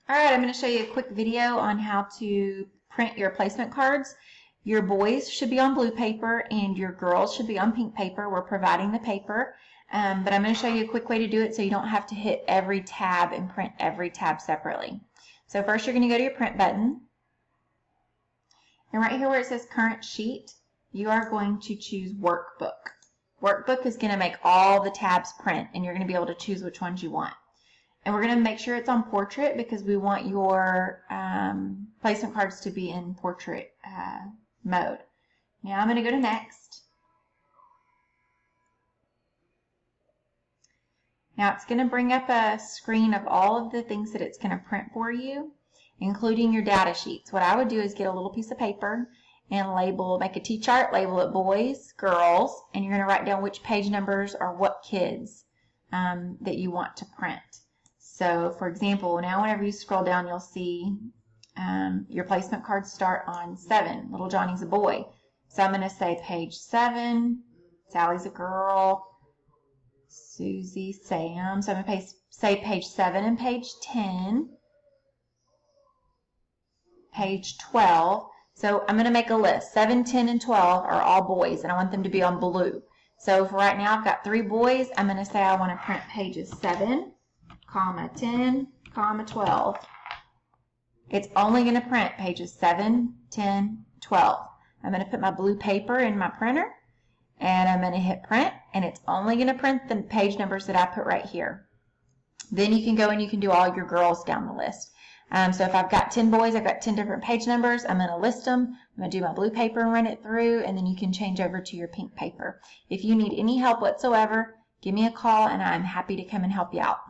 All right, I'm going to show you a quick video on how to print your placement cards. Your boys should be on blue paper and your girls should be on pink paper. We're providing the paper, but I'm going to show you a quick way to do it so you don't have to hit every tab and print every tab separately. So first you're going to go to your print button, and right here where it says current sheet, you are going to choose workbook. Workbook is going to make all the tabs print, and you're going to be able to choose which ones you want. And we're going to make sure it's on portrait because we want your placement cards to be in portrait mode. Now I'm going to go to next. Now it's going to bring up a screen of all of the things that it's going to print for you, including your data sheets. What I would do is get a little piece of paper and make a T-chart, label it boys, girls, and you're going to write down which page numbers or what kids that you want to print. So, for example, now whenever you scroll down, you'll see your placement cards start on 7. Little Johnny's a boy. So I'm going to say page 7, Sally's a girl, Susie, Sam. So I'm going to say page 7 and page 10, page 12. So I'm going to make a list. 7, 10, and 12 are all boys, and I want them to be on blue. So for right now, I've got 3 boys. I'm going to say I want to print pages 7, 10, 12. It's only going to print pages 7, 10, 12. I'm going to put my blue paper in my printer, and I'm going to hit print, and it's only going to print the page numbers that I put right here. Then you can go and you can do all your girls down the list. So if I've got 10 boys, I've got 10 different page numbers. I'm going to list them. I'm going to do my blue paper and run it through, and then you can change over to your pink paper. If you need any help whatsoever, give me a call, and I'm happy to come and help you out.